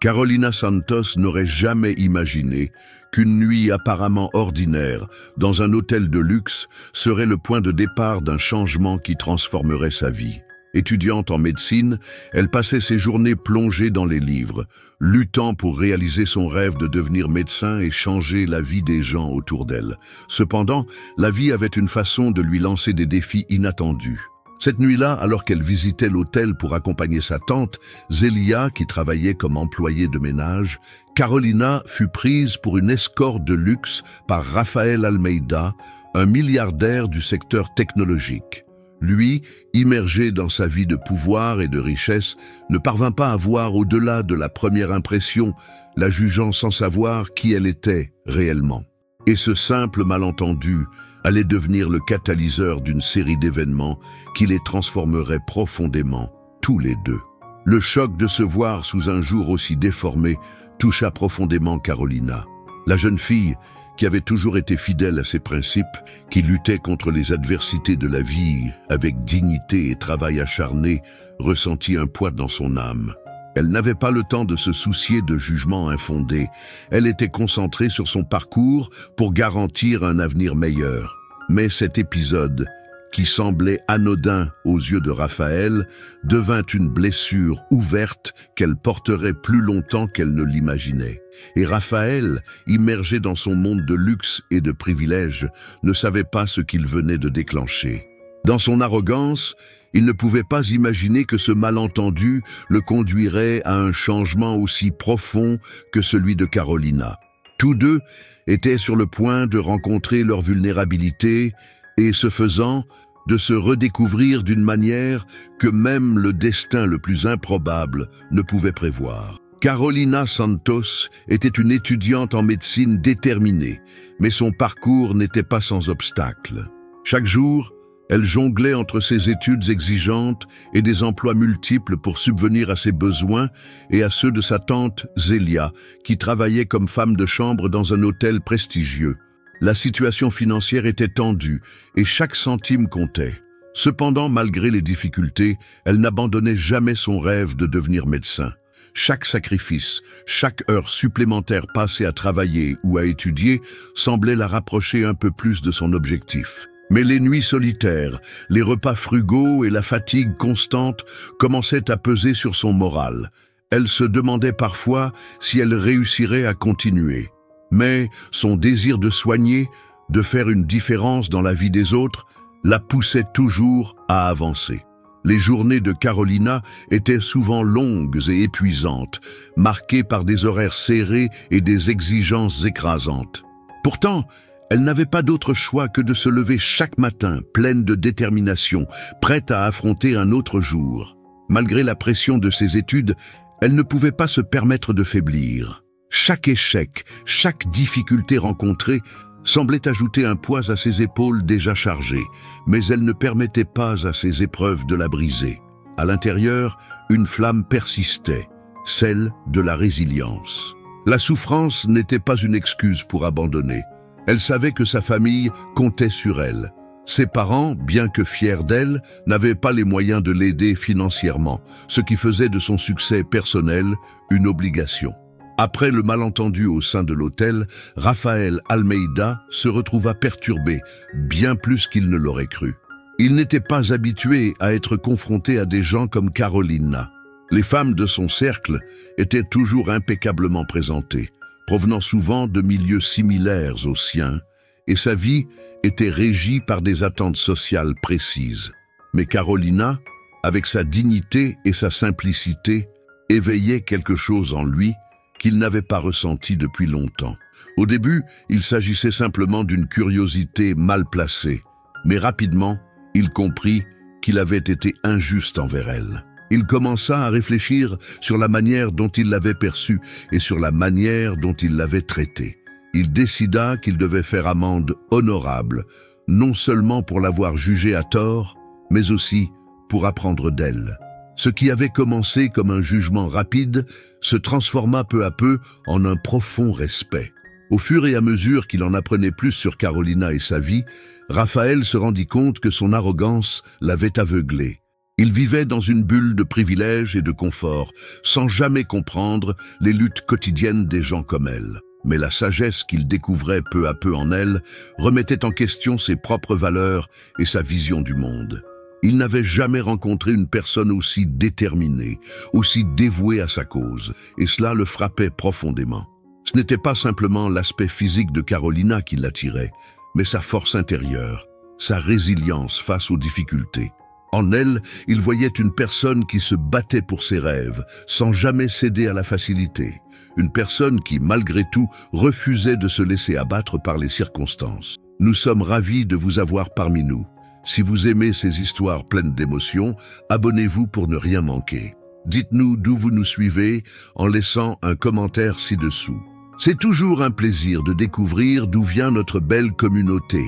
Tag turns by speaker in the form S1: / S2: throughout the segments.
S1: Carolina Santos n'aurait jamais imaginé qu'une nuit apparemment ordinaire dans un hôtel de luxe serait le point de départ d'un changement qui transformerait sa vie. Étudiante en médecine, elle passait ses journées plongée dans les livres, luttant pour réaliser son rêve de devenir médecin et changer la vie des gens autour d'elle. Cependant, la vie avait une façon de lui lancer des défis inattendus. Cette nuit-là, alors qu'elle visitait l'hôtel pour accompagner sa tante, Zélia, qui travaillait comme employée de ménage, Carolina fut prise pour une escorte de luxe par Rafael Almeida, un milliardaire du secteur technologique. Lui, immergé dans sa vie de pouvoir et de richesse, ne parvint pas à voir au-delà de la première impression, la jugeant sans savoir qui elle était réellement. Et ce simple malentendu allait devenir le catalyseur d'une série d'événements qui les transformerait profondément, tous les deux. Le choc de se voir sous un jour aussi déformé toucha profondément Carolina. La jeune fille, qui avait toujours été fidèle à ses principes, qui luttait contre les adversités de la vie avec dignité et travail acharné, ressentit un poids dans son âme. Elle n'avait pas le temps de se soucier de jugements infondés. Elle était concentrée sur son parcours pour garantir un avenir meilleur. Mais cet épisode, qui semblait anodin aux yeux de Raphaël, devint une blessure ouverte qu'elle porterait plus longtemps qu'elle ne l'imaginait. Et Raphaël, immergé dans son monde de luxe et de privilèges, ne savait pas ce qu'il venait de déclencher. Dans son arrogance, il ne pouvait pas imaginer que ce malentendu le conduirait à un changement aussi profond que celui de Carolina. Tous deux étaient sur le point de rencontrer leur vulnérabilité et, ce faisant, de se redécouvrir d'une manière que même le destin le plus improbable ne pouvait prévoir. Carolina Santos était une étudiante en médecine déterminée, mais son parcours n'était pas sans obstacles. Chaque jour, elle jonglait entre ses études exigeantes et des emplois multiples pour subvenir à ses besoins et à ceux de sa tante Zélia, qui travaillait comme femme de chambre dans un hôtel prestigieux. La situation financière était tendue et chaque centime comptait. Cependant, malgré les difficultés, elle n'abandonnait jamais son rêve de devenir médecin. Chaque sacrifice, chaque heure supplémentaire passée à travailler ou à étudier semblait la rapprocher un peu plus de son objectif. Mais les nuits solitaires, les repas frugaux et la fatigue constante commençaient à peser sur son moral. Elle se demandait parfois si elle réussirait à continuer. Mais son désir de soigner, de faire une différence dans la vie des autres, la poussait toujours à avancer. Les journées de Carolina étaient souvent longues et épuisantes, marquées par des horaires serrés et des exigences écrasantes. Pourtant, elle n'avait pas d'autre choix que de se lever chaque matin, pleine de détermination, prête à affronter un autre jour. Malgré la pression de ses études, elle ne pouvait pas se permettre de faiblir. Chaque échec, chaque difficulté rencontrée semblait ajouter un poids à ses épaules déjà chargées, mais elle ne permettait pas à ces épreuves de la briser. À l'intérieur, une flamme persistait, celle de la résilience. La souffrance n'était pas une excuse pour abandonner. Elle savait que sa famille comptait sur elle. Ses parents, bien que fiers d'elle, n'avaient pas les moyens de l'aider financièrement, ce qui faisait de son succès personnel une obligation. Après le malentendu au sein de l'hôtel, Rafael Almeida se retrouva perturbé, bien plus qu'il ne l'aurait cru. Il n'était pas habitué à être confronté à des gens comme Carolina. Les femmes de son cercle étaient toujours impeccablement présentées, provenant souvent de milieux similaires aux siens, et sa vie était régie par des attentes sociales précises. Mais Carolina, avec sa dignité et sa simplicité, éveillait quelque chose en lui qu'il n'avait pas ressenti depuis longtemps. Au début, il s'agissait simplement d'une curiosité mal placée, mais rapidement, il comprit qu'il avait été injuste envers elle. Il commença à réfléchir sur la manière dont il l'avait perçue et sur la manière dont il l'avait traitée. Il décida qu'il devait faire amende honorable, non seulement pour l'avoir jugée à tort, mais aussi pour apprendre d'elle. Ce qui avait commencé comme un jugement rapide se transforma peu à peu en un profond respect. Au fur et à mesure qu'il en apprenait plus sur Carolina et sa vie, Raphaël se rendit compte que son arrogance l'avait aveuglé. Il vivait dans une bulle de privilèges et de confort, sans jamais comprendre les luttes quotidiennes des gens comme elle. Mais la sagesse qu'il découvrait peu à peu en elle remettait en question ses propres valeurs et sa vision du monde. Il n'avait jamais rencontré une personne aussi déterminée, aussi dévouée à sa cause, et cela le frappait profondément. Ce n'était pas simplement l'aspect physique de Carolina qui l'attirait, mais sa force intérieure, sa résilience face aux difficultés. En elle, il voyait une personne qui se battait pour ses rêves, sans jamais céder à la facilité. Une personne qui, malgré tout, refusait de se laisser abattre par les circonstances. Nous sommes ravis de vous avoir parmi nous. Si vous aimez ces histoires pleines d'émotions, abonnez-vous pour ne rien manquer. Dites-nous d'où vous nous suivez en laissant un commentaire ci-dessous. C'est toujours un plaisir de découvrir d'où vient notre belle communauté.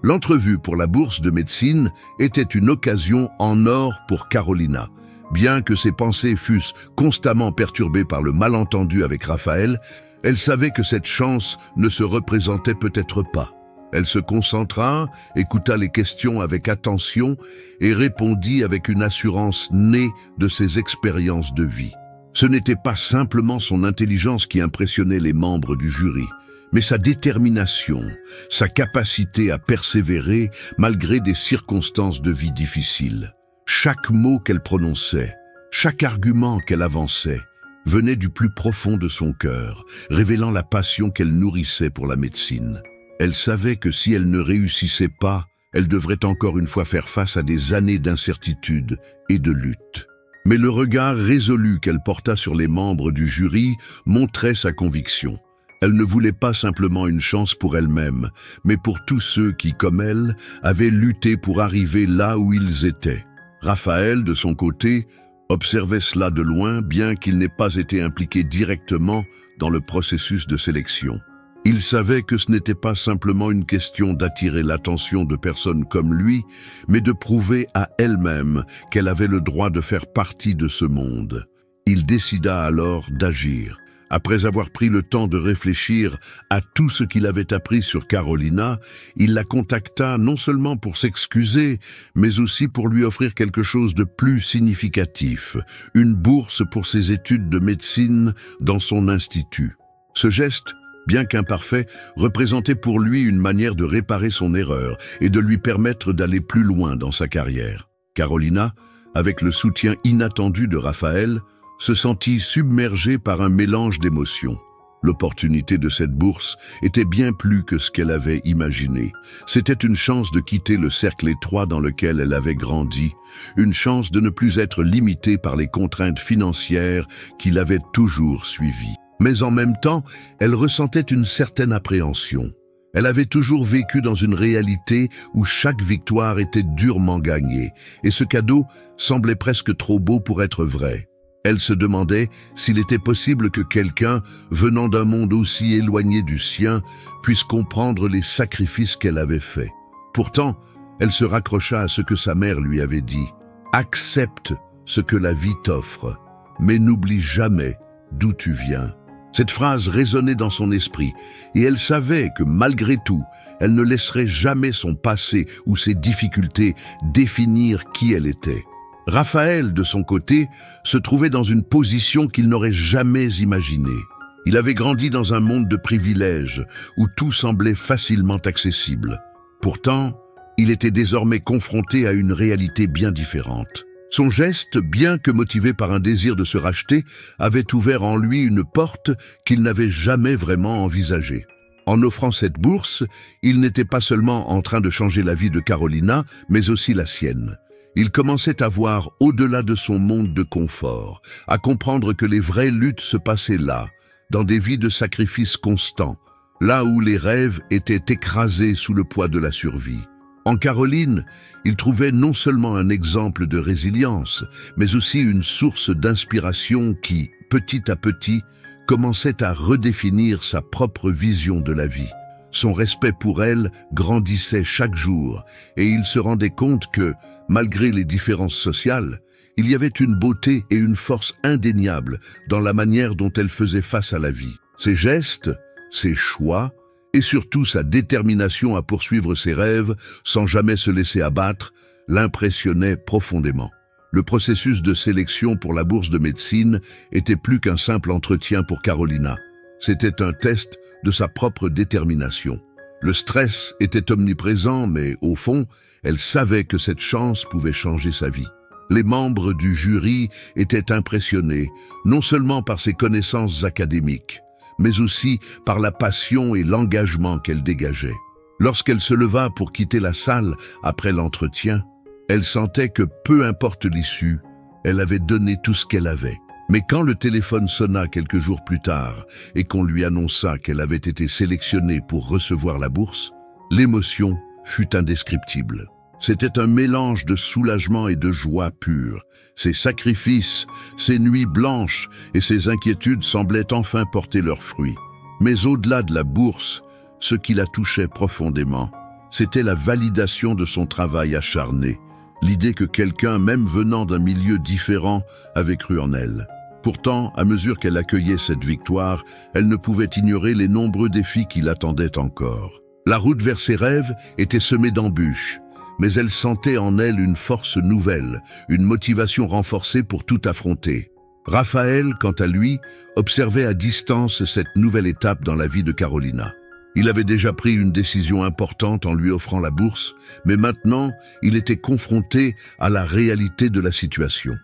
S1: L'entrevue pour la bourse de médecine était une occasion en or pour Carolina. Bien que ses pensées fussent constamment perturbées par le malentendu avec Raphaël, elle savait que cette chance ne se représentait peut-être pas. Elle se concentra, écouta les questions avec attention et répondit avec une assurance née de ses expériences de vie. Ce n'était pas simplement son intelligence qui impressionnait les membres du jury, mais sa détermination, sa capacité à persévérer malgré des circonstances de vie difficiles. Chaque mot qu'elle prononçait, chaque argument qu'elle avançait, venait du plus profond de son cœur, révélant la passion qu'elle nourrissait pour la médecine. Elle savait que si elle ne réussissait pas, elle devrait encore une fois faire face à des années d'incertitude et de lutte. Mais le regard résolu qu'elle porta sur les membres du jury montrait sa conviction. Elle ne voulait pas simplement une chance pour elle-même, mais pour tous ceux qui, comme elle, avaient lutté pour arriver là où ils étaient. Raphaël, de son côté, observait cela de loin, bien qu'il n'ait pas été impliqué directement dans le processus de sélection. Il savait que ce n'était pas simplement une question d'attirer l'attention de personnes comme lui, mais de prouver à elle-même qu'elle avait le droit de faire partie de ce monde. Il décida alors d'agir. Après avoir pris le temps de réfléchir à tout ce qu'il avait appris sur Carolina, il la contacta non seulement pour s'excuser, mais aussi pour lui offrir quelque chose de plus significatif, une bourse pour ses études de médecine dans son institut. Ce geste, bien qu'imparfait, représentait pour lui une manière de réparer son erreur et de lui permettre d'aller plus loin dans sa carrière. Carolina, avec le soutien inattendu de Raphaël, se sentit submergée par un mélange d'émotions. L'opportunité de cette bourse était bien plus que ce qu'elle avait imaginé. C'était une chance de quitter le cercle étroit dans lequel elle avait grandi, une chance de ne plus être limitée par les contraintes financières qui l'avaient toujours suivie. Mais en même temps, elle ressentait une certaine appréhension. Elle avait toujours vécu dans une réalité où chaque victoire était durement gagnée, et ce cadeau semblait presque trop beau pour être vrai. Elle se demandait s'il était possible que quelqu'un, venant d'un monde aussi éloigné du sien, puisse comprendre les sacrifices qu'elle avait faits. Pourtant, elle se raccrocha à ce que sa mère lui avait dit. « Accepte ce que la vie t'offre, mais n'oublie jamais d'où tu viens. » Cette phrase résonnait dans son esprit, et elle savait que malgré tout, elle ne laisserait jamais son passé ou ses difficultés définir qui elle était. Raphaël, de son côté, se trouvait dans une position qu'il n'aurait jamais imaginée. Il avait grandi dans un monde de privilèges, où tout semblait facilement accessible. Pourtant, il était désormais confronté à une réalité bien différente. Son geste, bien que motivé par un désir de se racheter, avait ouvert en lui une porte qu'il n'avait jamais vraiment envisagée. En offrant cette bourse, il n'était pas seulement en train de changer la vie de Carolina, mais aussi la sienne. Il commençait à voir au-delà de son monde de confort, à comprendre que les vraies luttes se passaient là, dans des vies de sacrifices constants, là où les rêves étaient écrasés sous le poids de la survie. En Caroline, il trouvait non seulement un exemple de résilience, mais aussi une source d'inspiration qui, petit à petit, commençait à redéfinir sa propre vision de la vie. Son respect pour elle grandissait chaque jour, et il se rendait compte que, malgré les différences sociales, il y avait une beauté et une force indéniables dans la manière dont elle faisait face à la vie. Ses gestes, ses choix, et surtout sa détermination à poursuivre ses rêves sans jamais se laisser abattre, l'impressionnaient profondément. Le processus de sélection pour la bourse de médecine était plus qu'un simple entretien pour Carolina. C'était un test de sa propre détermination. Le stress était omniprésent, mais au fond, elle savait que cette chance pouvait changer sa vie. Les membres du jury étaient impressionnés, non seulement par ses connaissances académiques, mais aussi par la passion et l'engagement qu'elle dégageait. Lorsqu'elle se leva pour quitter la salle après l'entretien, elle sentait que peu importe l'issue, elle avait donné tout ce qu'elle avait. Mais quand le téléphone sonna quelques jours plus tard et qu'on lui annonça qu'elle avait été sélectionnée pour recevoir la bourse, l'émotion fut indescriptible. C'était un mélange de soulagement et de joie pure. Ses sacrifices, ses nuits blanches et ses inquiétudes semblaient enfin porter leurs fruits. Mais au-delà de la bourse, ce qui la touchait profondément, c'était la validation de son travail acharné, l'idée que quelqu'un, même venant d'un milieu différent, avait cru en elle. Pourtant, à mesure qu'elle accueillait cette victoire, elle ne pouvait ignorer les nombreux défis qui l'attendaient encore. La route vers ses rêves était semée d'embûches, mais elle sentait en elle une force nouvelle, une motivation renforcée pour tout affronter. Raphaël, quant à lui, observait à distance cette nouvelle étape dans la vie de Carolina. Il avait déjà pris une décision importante en lui offrant la bourse, mais maintenant, il était confronté à la réalité de la situation.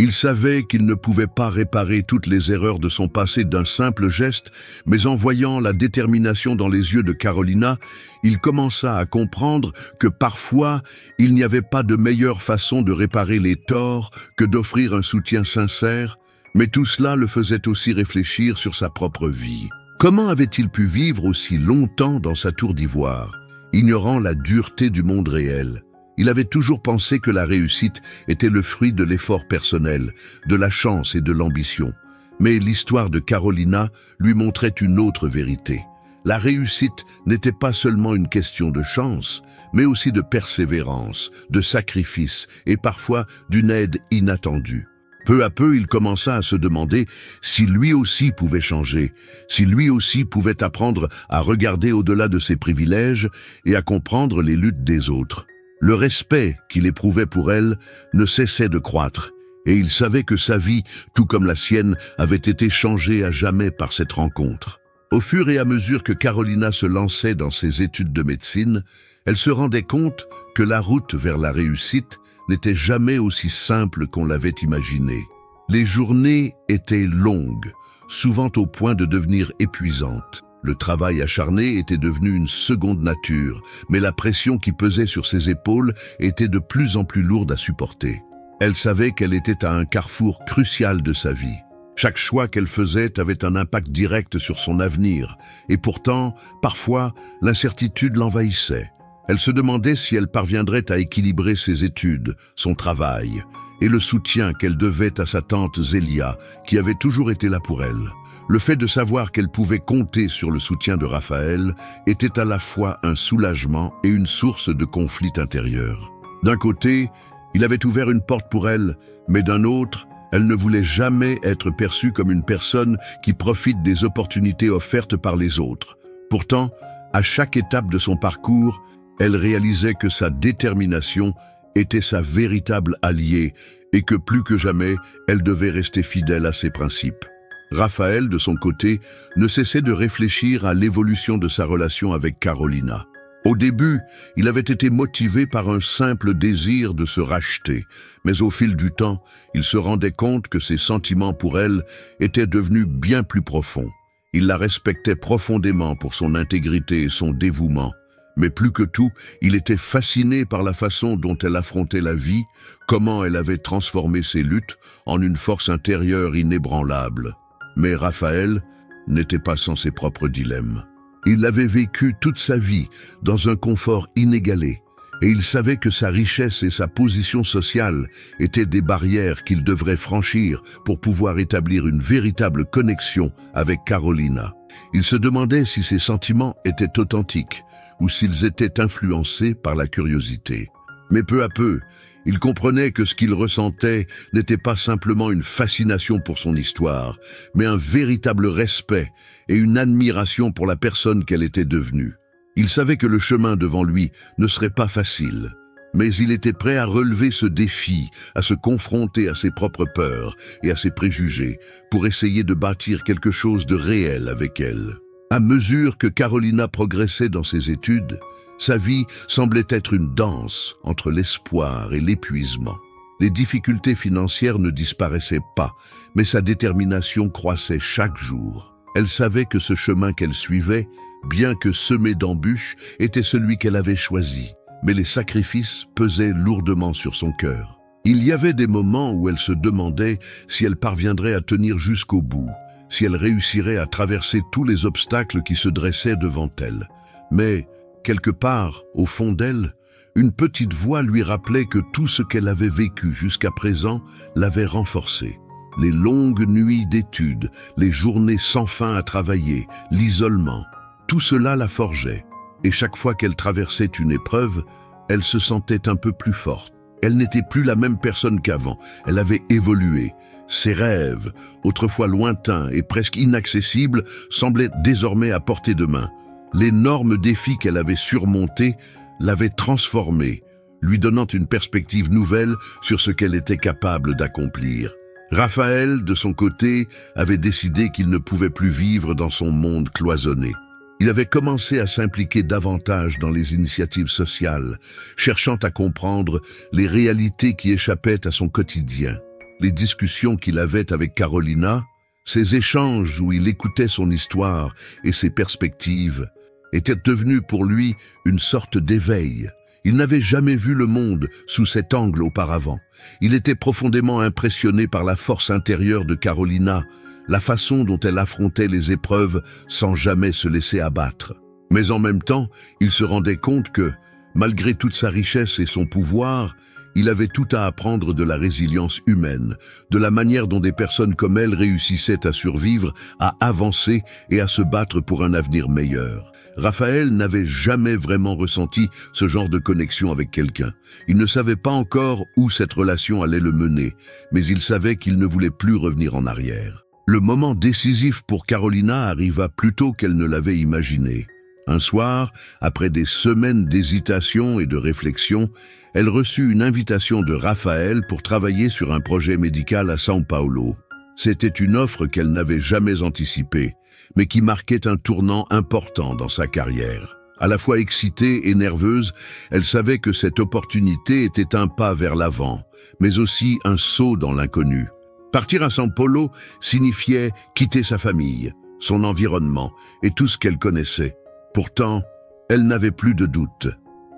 S1: Il savait qu'il ne pouvait pas réparer toutes les erreurs de son passé d'un simple geste, mais en voyant la détermination dans les yeux de Carolina, il commença à comprendre que parfois, il n'y avait pas de meilleure façon de réparer les torts que d'offrir un soutien sincère, mais tout cela le faisait aussi réfléchir sur sa propre vie. Comment avait-il pu vivre aussi longtemps dans sa tour d'ivoire, ignorant la dureté du monde réel? Il avait toujours pensé que la réussite était le fruit de l'effort personnel, de la chance et de l'ambition. Mais l'histoire de Carolina lui montrait une autre vérité. La réussite n'était pas seulement une question de chance, mais aussi de persévérance, de sacrifice et parfois d'une aide inattendue. Peu à peu, il commença à se demander si lui aussi pouvait changer, si lui aussi pouvait apprendre à regarder au-delà de ses privilèges et à comprendre les luttes des autres. Le respect qu'il éprouvait pour elle ne cessait de croître, et il savait que sa vie, tout comme la sienne, avait été changée à jamais par cette rencontre. Au fur et à mesure que Carolina se lançait dans ses études de médecine, elle se rendait compte que la route vers la réussite n'était jamais aussi simple qu'on l'avait imaginé. Les journées étaient longues, souvent au point de devenir épuisantes. Le travail acharné était devenu une seconde nature, mais la pression qui pesait sur ses épaules était de plus en plus lourde à supporter. Elle savait qu'elle était à un carrefour crucial de sa vie. Chaque choix qu'elle faisait avait un impact direct sur son avenir, et pourtant, parfois, l'incertitude l'envahissait. Elle se demandait si elle parviendrait à équilibrer ses études, son travail, et le soutien qu'elle devait à sa tante Zélia, qui avait toujours été là pour elle. Le fait de savoir qu'elle pouvait compter sur le soutien de Raphaël était à la fois un soulagement et une source de conflit intérieur. D'un côté, il avait ouvert une porte pour elle, mais d'un autre, elle ne voulait jamais être perçue comme une personne qui profite des opportunités offertes par les autres. Pourtant, à chaque étape de son parcours, elle réalisait que sa détermination était sa véritable alliée et que plus que jamais, elle devait rester fidèle à ses principes. Raphaël, de son côté, ne cessait de réfléchir à l'évolution de sa relation avec Carolina. Au début, il avait été motivé par un simple désir de se racheter, mais au fil du temps, il se rendait compte que ses sentiments pour elle étaient devenus bien plus profonds. Il la respectait profondément pour son intégrité et son dévouement. Mais plus que tout, il était fasciné par la façon dont elle affrontait la vie, comment elle avait transformé ses luttes en une force intérieure inébranlable. Mais Raphaël n'était pas sans ses propres dilemmes. Il avait vécu toute sa vie dans un confort inégalé, et il savait que sa richesse et sa position sociale étaient des barrières qu'il devrait franchir pour pouvoir établir une véritable connexion avec Carolina. Il se demandait si ses sentiments étaient authentiques ou s'ils étaient influencés par la curiosité. Mais peu à peu, il comprenait que ce qu'il ressentait n'était pas simplement une fascination pour son histoire, mais un véritable respect et une admiration pour la personne qu'elle était devenue. Il savait que le chemin devant lui ne serait pas facile, Mais il était prêt à relever ce défi, à se confronter à ses propres peurs et à ses préjugés, pour essayer de bâtir quelque chose de réel avec elle. À mesure que Carolina progressait dans ses études, sa vie semblait être une danse entre l'espoir et l'épuisement. Les difficultés financières ne disparaissaient pas, mais sa détermination croissait chaque jour. Elle savait que ce chemin qu'elle suivait, bien que semé d'embûches, était celui qu'elle avait choisi. Mais les sacrifices pesaient lourdement sur son cœur. Il y avait des moments où elle se demandait si elle parviendrait à tenir jusqu'au bout, si elle réussirait à traverser tous les obstacles qui se dressaient devant elle. Mais, quelque part, au fond d'elle, une petite voix lui rappelait que tout ce qu'elle avait vécu jusqu'à présent l'avait renforcée. Les longues nuits d'études, les journées sans fin à travailler, l'isolement, tout cela la forgeait. Et chaque fois qu'elle traversait une épreuve, elle se sentait un peu plus forte. Elle n'était plus la même personne qu'avant. Elle avait évolué. Ses rêves, autrefois lointains et presque inaccessibles, semblaient désormais à portée de main. L'énorme défi qu'elle avait surmonté l'avait transformée, lui donnant une perspective nouvelle sur ce qu'elle était capable d'accomplir. Raphaël, de son côté, avait décidé qu'il ne pouvait plus vivre dans son monde cloisonné. Il avait commencé à s'impliquer davantage dans les initiatives sociales, cherchant à comprendre les réalités qui échappaient à son quotidien. Les discussions qu'il avait avec Carolina, ces échanges où il écoutait son histoire et ses perspectives, étaient devenus pour lui une sorte d'éveil. Il n'avait jamais vu le monde sous cet angle auparavant. Il était profondément impressionné par la force intérieure de Carolina, la façon dont elle affrontait les épreuves sans jamais se laisser abattre. Mais en même temps, il se rendait compte que, malgré toute sa richesse et son pouvoir, il avait tout à apprendre de la résilience humaine, de la manière dont des personnes comme elle réussissaient à survivre, à avancer et à se battre pour un avenir meilleur. Raphaël n'avait jamais vraiment ressenti ce genre de connexion avec quelqu'un. Il ne savait pas encore où cette relation allait le mener, mais il savait qu'il ne voulait plus revenir en arrière. Le moment décisif pour Carolina arriva plus tôt qu'elle ne l'avait imaginé. Un soir, après des semaines d'hésitation et de réflexion, elle reçut une invitation de Raphaël pour travailler sur un projet médical à São Paulo. C'était une offre qu'elle n'avait jamais anticipée, mais qui marquait un tournant important dans sa carrière. À la fois excitée et nerveuse, elle savait que cette opportunité était un pas vers l'avant, mais aussi un saut dans l'inconnu. Partir à São Paulo signifiait quitter sa famille, son environnement et tout ce qu'elle connaissait. Pourtant, elle n'avait plus de doute.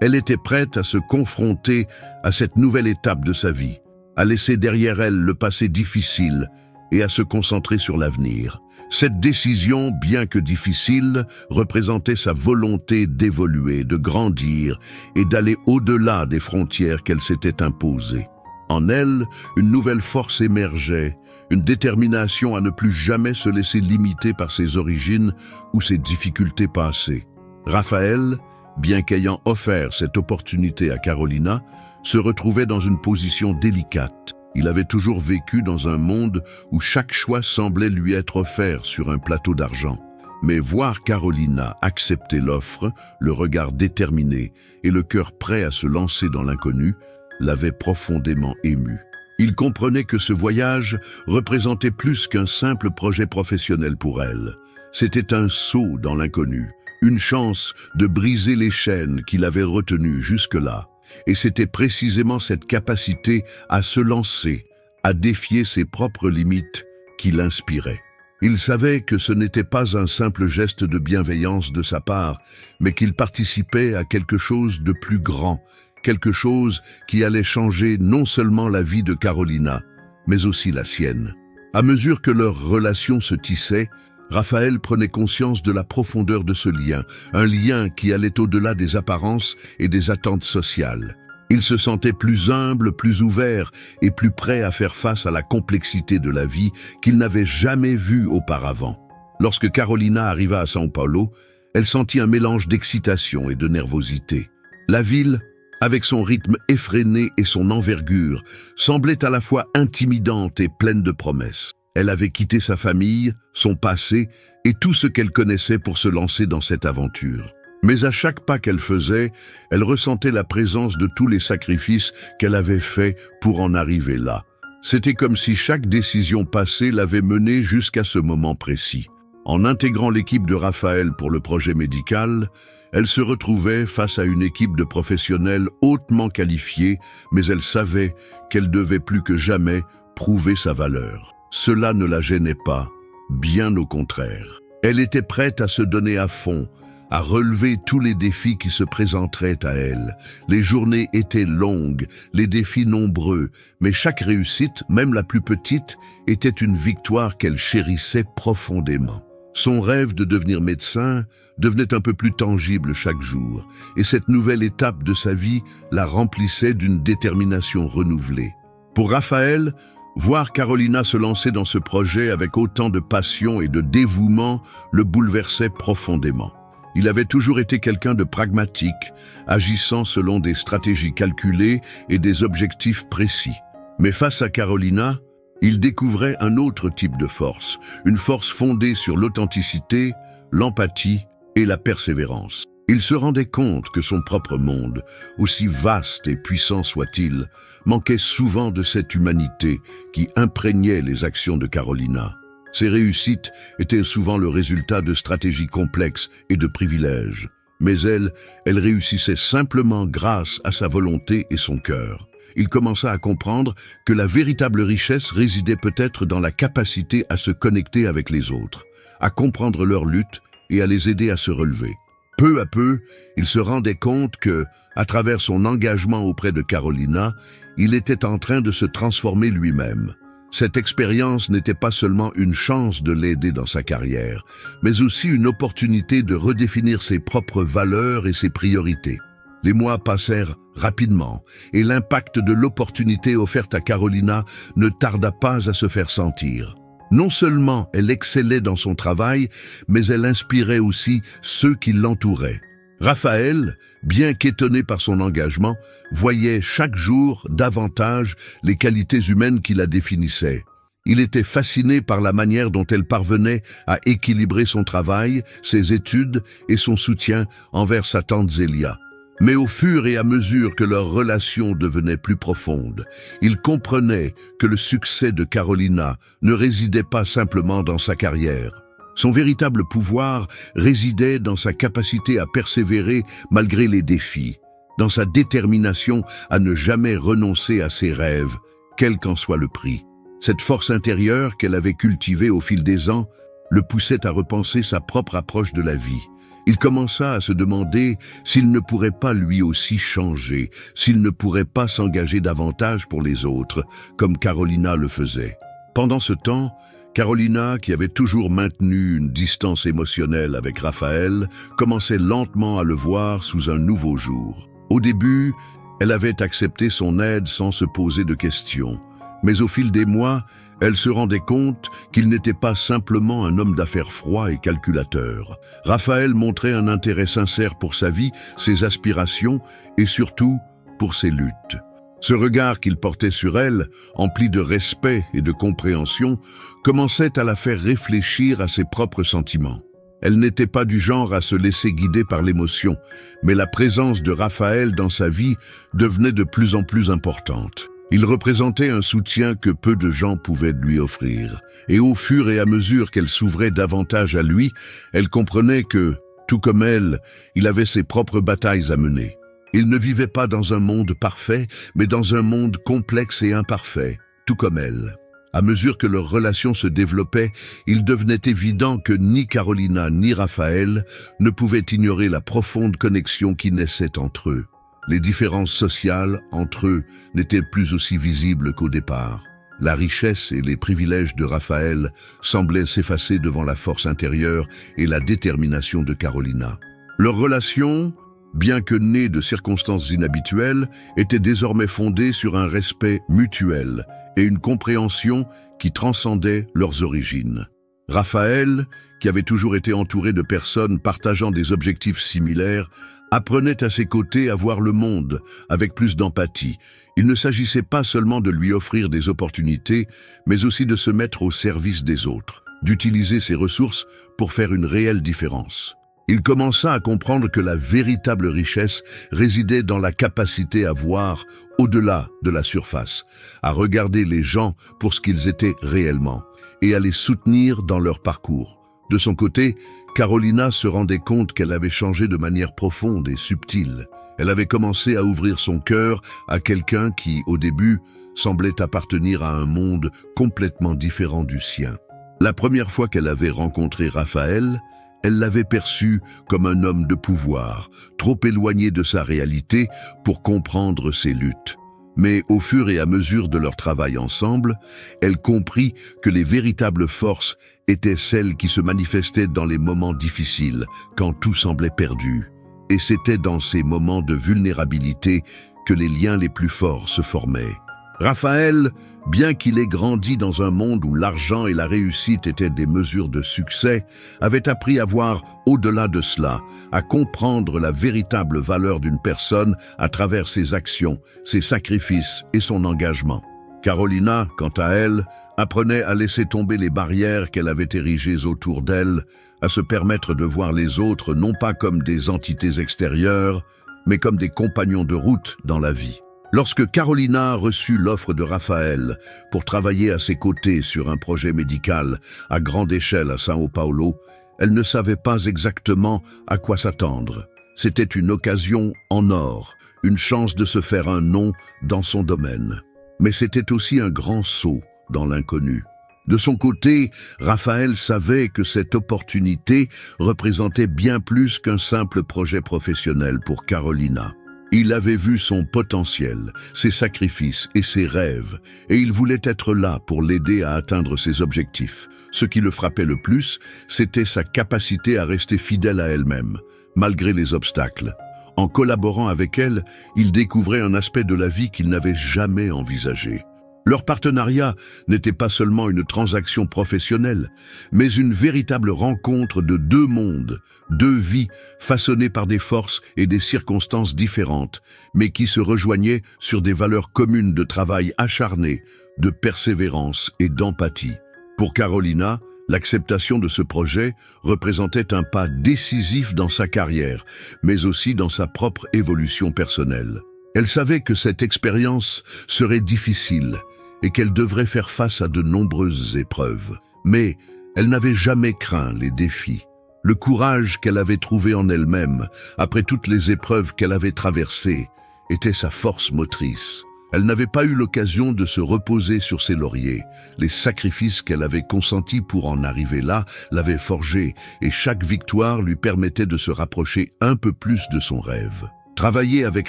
S1: Elle était prête à se confronter à cette nouvelle étape de sa vie, à laisser derrière elle le passé difficile et à se concentrer sur l'avenir. Cette décision, bien que difficile, représentait sa volonté d'évoluer, de grandir et d'aller au-delà des frontières qu'elle s'était imposées. En elle, une nouvelle force émergeait, une détermination à ne plus jamais se laisser limiter par ses origines ou ses difficultés passées. Raphaël, bien qu'ayant offert cette opportunité à Carolina, se retrouvait dans une position délicate. Il avait toujours vécu dans un monde où chaque choix semblait lui être offert sur un plateau d'argent. Mais voir Carolina accepter l'offre, le regard déterminé et le cœur prêt à se lancer dans l'inconnu, l'avait profondément ému. Il comprenait que ce voyage représentait plus qu'un simple projet professionnel pour elle. C'était un saut dans l'inconnu, une chance de briser les chaînes qui l'avaient retenue jusque-là. Et c'était précisément cette capacité à se lancer, à défier ses propres limites, qui l'inspirait. Il savait que ce n'était pas un simple geste de bienveillance de sa part, mais qu'il participait à quelque chose de plus grand, quelque chose qui allait changer non seulement la vie de Carolina, mais aussi la sienne. À mesure que leur relation se tissait, Raphaël prenait conscience de la profondeur de ce lien, un lien qui allait au-delà des apparences et des attentes sociales. Il se sentait plus humble, plus ouvert et plus prêt à faire face à la complexité de la vie qu'il n'avait jamais vue auparavant. Lorsque Carolina arriva à São Paulo, elle sentit un mélange d'excitation et de nervosité. La ville, avec son rythme effréné et son envergure, semblait à la fois intimidante et pleine de promesses. Elle avait quitté sa famille, son passé et tout ce qu'elle connaissait pour se lancer dans cette aventure. Mais à chaque pas qu'elle faisait, elle ressentait la présence de tous les sacrifices qu'elle avait faits pour en arriver là. C'était comme si chaque décision passée l'avait menée jusqu'à ce moment précis. En intégrant l'équipe de Raphaël pour le projet médical, elle se retrouvait face à une équipe de professionnels hautement qualifiés, mais elle savait qu'elle devait plus que jamais prouver sa valeur. Cela ne la gênait pas, bien au contraire. Elle était prête à se donner à fond, à relever tous les défis qui se présenteraient à elle. Les journées étaient longues, les défis nombreux, mais chaque réussite, même la plus petite, était une victoire qu'elle chérissait profondément. Son rêve de devenir médecin devenait un peu plus tangible chaque jour, et cette nouvelle étape de sa vie la remplissait d'une détermination renouvelée. Pour Raphaël, voir Carolina se lancer dans ce projet avec autant de passion et de dévouement le bouleversait profondément. Il avait toujours été quelqu'un de pragmatique, agissant selon des stratégies calculées et des objectifs précis. Mais face à Carolina, il découvrait un autre type de force, une force fondée sur l'authenticité, l'empathie et la persévérance. Il se rendait compte que son propre monde, aussi vaste et puissant soit-il, manquait souvent de cette humanité qui imprégnait les actions de Carolina. Ses réussites étaient souvent le résultat de stratégies complexes et de privilèges. Mais elle réussissait simplement grâce à sa volonté et son cœur. Il commença à comprendre que la véritable richesse résidait peut-être dans la capacité à se connecter avec les autres, à comprendre leurs luttes et à les aider à se relever. Peu à peu, il se rendait compte que, à travers son engagement auprès de Carolina, il était en train de se transformer lui-même. Cette expérience n'était pas seulement une chance de l'aider dans sa carrière, mais aussi une opportunité de redéfinir ses propres valeurs et ses priorités. Les mois passèrent rapidement, et l'impact de l'opportunité offerte à Carolina ne tarda pas à se faire sentir. Non seulement elle excellait dans son travail, mais elle inspirait aussi ceux qui l'entouraient. Raphaël, bien qu'étonné par son engagement, voyait chaque jour davantage les qualités humaines qui la définissaient. Il était fasciné par la manière dont elle parvenait à équilibrer son travail, ses études et son soutien envers sa tante Zélia. Mais au fur et à mesure que leur relation devenait plus profonde, il comprenait que le succès de Carolina ne résidait pas simplement dans sa carrière. Son véritable pouvoir résidait dans sa capacité à persévérer malgré les défis, dans sa détermination à ne jamais renoncer à ses rêves, quel qu'en soit le prix. Cette force intérieure qu'elle avait cultivée au fil des ans le poussait à repenser sa propre approche de la vie. Il commença à se demander s'il ne pourrait pas lui aussi changer, s'il ne pourrait pas s'engager davantage pour les autres, comme Carolina le faisait. Pendant ce temps, Carolina, qui avait toujours maintenu une distance émotionnelle avec Raphaël, commençait lentement à le voir sous un nouveau jour. Au début, elle avait accepté son aide sans se poser de questions, mais au fil des mois, elle se rendait compte qu'il n'était pas simplement un homme d'affaires froid et calculateur. Raphaël montrait un intérêt sincère pour sa vie, ses aspirations et surtout pour ses luttes. Ce regard qu'il portait sur elle, empli de respect et de compréhension, commençait à la faire réfléchir à ses propres sentiments. Elle n'était pas du genre à se laisser guider par l'émotion, mais la présence de Raphaël dans sa vie devenait de plus en plus importante. Il représentait un soutien que peu de gens pouvaient lui offrir, et au fur et à mesure qu'elle s'ouvrait davantage à lui, elle comprenait que, tout comme elle, il avait ses propres batailles à mener. Il ne vivait pas dans un monde parfait, mais dans un monde complexe et imparfait, tout comme elle. À mesure que leur relation se développait, il devenait évident que ni Carolina ni Raphaël ne pouvaient ignorer la profonde connexion qui naissait entre eux. Les différences sociales entre eux n'étaient plus aussi visibles qu'au départ. La richesse et les privilèges de Raphaël semblaient s'effacer devant la force intérieure et la détermination de Carolina. Leur relation, bien que née de circonstances inhabituelles, était désormais fondée sur un respect mutuel et une compréhension qui transcendait leurs origines. Raphaël, qui avait toujours été entouré de personnes partageant des objectifs similaires, apprenait à ses côtés à voir le monde avec plus d'empathie. Il ne s'agissait pas seulement de lui offrir des opportunités, mais aussi de se mettre au service des autres, d'utiliser ses ressources pour faire une réelle différence. Il commença à comprendre que la véritable richesse résidait dans la capacité à voir au-delà de la surface, à regarder les gens pour ce qu'ils étaient réellement et à les soutenir dans leur parcours. De son côté, Carolina se rendait compte qu'elle avait changé de manière profonde et subtile. Elle avait commencé à ouvrir son cœur à quelqu'un qui, au début, semblait appartenir à un monde complètement différent du sien. La première fois qu'elle avait rencontré Raphaël, elle l'avait perçu comme un homme de pouvoir, trop éloigné de sa réalité pour comprendre ses luttes. Mais au fur et à mesure de leur travail ensemble, elle comprit que les véritables forces étaient celles qui se manifestaient dans les moments difficiles, quand tout semblait perdu. Et c'était dans ces moments de vulnérabilité que les liens les plus forts se formaient. Raphaël, bien qu'il ait grandi dans un monde où l'argent et la réussite étaient des mesures de succès, avait appris à voir au-delà de cela, à comprendre la véritable valeur d'une personne à travers ses actions, ses sacrifices et son engagement. Carolina, quant à elle, apprenait à laisser tomber les barrières qu'elle avait érigées autour d'elle, à se permettre de voir les autres non pas comme des entités extérieures, mais comme des compagnons de route dans la vie. Lorsque Carolina reçut l'offre de Raphaël pour travailler à ses côtés sur un projet médical à grande échelle à São Paulo, elle ne savait pas exactement à quoi s'attendre. C'était une occasion en or, une chance de se faire un nom dans son domaine. Mais c'était aussi un grand saut dans l'inconnu. De son côté, Raphaël savait que cette opportunité représentait bien plus qu'un simple projet professionnel pour Carolina. Il avait vu son potentiel, ses sacrifices et ses rêves, et il voulait être là pour l'aider à atteindre ses objectifs. Ce qui le frappait le plus, c'était sa capacité à rester fidèle à elle-même, malgré les obstacles. En collaborant avec elle, il découvrait un aspect de la vie qu'il n'avait jamais envisagé. Leur partenariat n'était pas seulement une transaction professionnelle, mais une véritable rencontre de deux mondes, deux vies façonnées par des forces et des circonstances différentes, mais qui se rejoignaient sur des valeurs communes de travail acharné, de persévérance et d'empathie. Pour Carolina, l'acceptation de ce projet représentait un pas décisif dans sa carrière, mais aussi dans sa propre évolution personnelle. Elle savait que cette expérience serait difficile, et qu'elle devrait faire face à de nombreuses épreuves. Mais elle n'avait jamais craint les défis. Le courage qu'elle avait trouvé en elle-même, après toutes les épreuves qu'elle avait traversées, était sa force motrice. Elle n'avait pas eu l'occasion de se reposer sur ses lauriers. Les sacrifices qu'elle avait consentis pour en arriver là l'avaient forgée, et chaque victoire lui permettait de se rapprocher un peu plus de son rêve. Travailler avec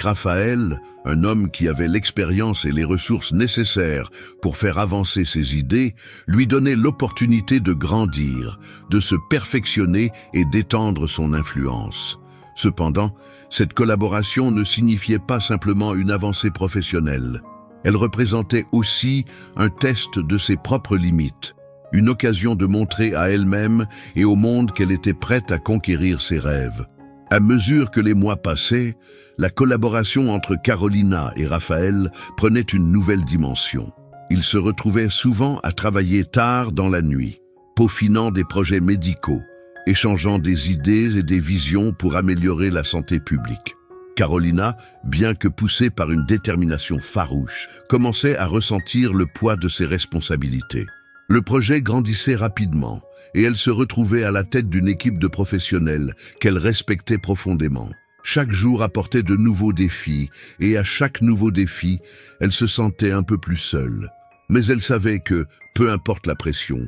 S1: Raphaël, un homme qui avait l'expérience et les ressources nécessaires pour faire avancer ses idées, lui donnait l'opportunité de grandir, de se perfectionner et d'étendre son influence. Cependant, cette collaboration ne signifiait pas simplement une avancée professionnelle. Elle représentait aussi un test de ses propres limites, une occasion de montrer à elle-même et au monde qu'elle était prête à conquérir ses rêves. À mesure que les mois passaient, la collaboration entre Carolina et Raphaël prenait une nouvelle dimension. Ils se retrouvaient souvent à travailler tard dans la nuit, peaufinant des projets médicaux, échangeant des idées et des visions pour améliorer la santé publique. Carolina, bien que poussée par une détermination farouche, commençait à ressentir le poids de ses responsabilités. Le projet grandissait rapidement et elle se retrouvait à la tête d'une équipe de professionnels qu'elle respectait profondément. Chaque jour apportait de nouveaux défis et à chaque nouveau défi, elle se sentait un peu plus seule. Mais elle savait que, peu importe la pression,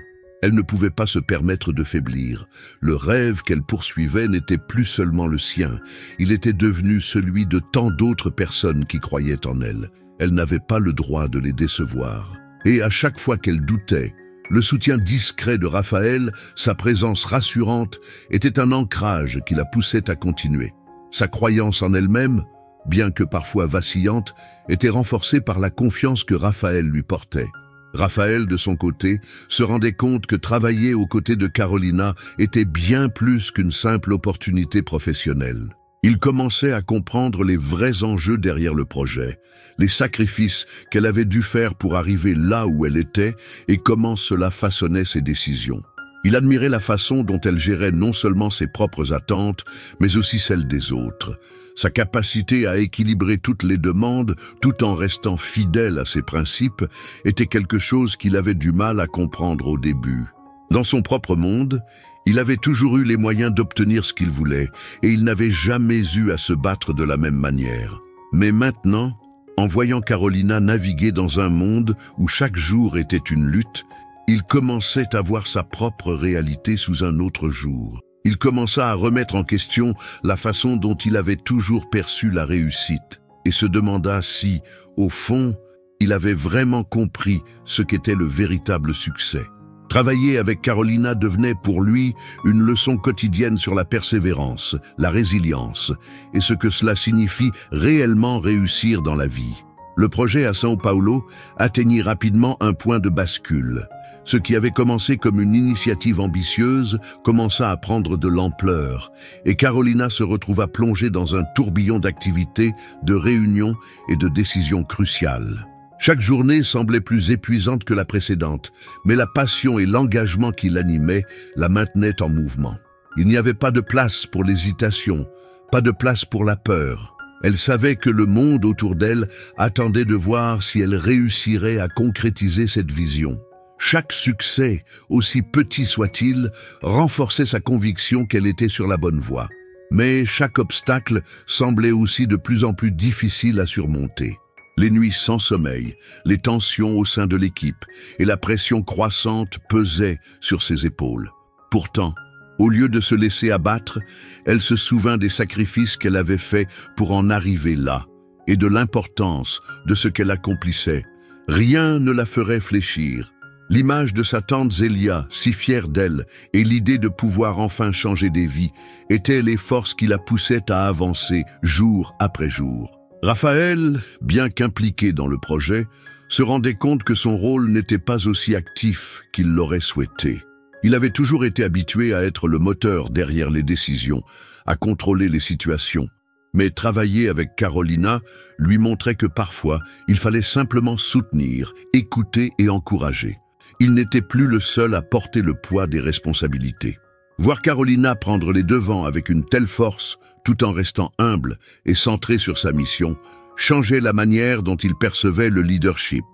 S1: elle ne pouvait pas se permettre de faiblir. Le rêve qu'elle poursuivait n'était plus seulement le sien, il était devenu celui de tant d'autres personnes qui croyaient en elle. Elle n'avait pas le droit de les décevoir. Et à chaque fois qu'elle doutait, le soutien discret de Raphaël, sa présence rassurante, était un ancrage qui la poussait à continuer. Sa croyance en elle-même, bien que parfois vacillante, était renforcée par la confiance que Raphaël lui portait. Raphaël, de son côté, se rendait compte que travailler aux côtés de Carolina était bien plus qu'une simple opportunité professionnelle. Il commençait à comprendre les vrais enjeux derrière le projet, les sacrifices qu'elle avait dû faire pour arriver là où elle était et comment cela façonnait ses décisions. Il admirait la façon dont elle gérait non seulement ses propres attentes, mais aussi celles des autres. Sa capacité à équilibrer toutes les demandes, tout en restant fidèle à ses principes, était quelque chose qu'il avait du mal à comprendre au début. Dans son propre monde, il avait toujours eu les moyens d'obtenir ce qu'il voulait, et il n'avait jamais eu à se battre de la même manière. Mais maintenant, en voyant Carolina naviguer dans un monde où chaque jour était une lutte, il commençait à voir sa propre réalité sous un autre jour. Il commença à remettre en question la façon dont il avait toujours perçu la réussite et se demanda si, au fond, il avait vraiment compris ce qu'était le véritable succès. Travailler avec Carolina devenait pour lui une leçon quotidienne sur la persévérance, la résilience et ce que cela signifie réellement réussir dans la vie. Le projet à São Paulo atteignit rapidement un point de bascule. Ce qui avait commencé comme une initiative ambitieuse commença à prendre de l'ampleur et Carolina se retrouva plongée dans un tourbillon d'activités, de réunions et de décisions cruciales. Chaque journée semblait plus épuisante que la précédente, mais la passion et l'engagement qui l'animaient la maintenaient en mouvement. Il n'y avait pas de place pour l'hésitation, pas de place pour la peur. Elle savait que le monde autour d'elle attendait de voir si elle réussirait à concrétiser cette vision. Chaque succès, aussi petit soit-il, renforçait sa conviction qu'elle était sur la bonne voie. Mais chaque obstacle semblait aussi de plus en plus difficile à surmonter. Les nuits sans sommeil, les tensions au sein de l'équipe et la pression croissante pesaient sur ses épaules. Pourtant, au lieu de se laisser abattre, elle se souvint des sacrifices qu'elle avait faits pour en arriver là et de l'importance de ce qu'elle accomplissait. Rien ne la ferait fléchir. L'image de sa tante Zélia, si fière d'elle, et l'idée de pouvoir enfin changer des vies, étaient les forces qui la poussaient à avancer jour après jour. Raphaël, bien qu'impliqué dans le projet, se rendait compte que son rôle n'était pas aussi actif qu'il l'aurait souhaité. Il avait toujours été habitué à être le moteur derrière les décisions, à contrôler les situations. Mais travailler avec Carolina lui montrait que parfois, il fallait simplement soutenir, écouter et encourager. Il n'était plus le seul à porter le poids des responsabilités. Voir Carolina prendre les devants avec une telle force, tout en restant humble et centré sur sa mission, changeait la manière dont il percevait le leadership.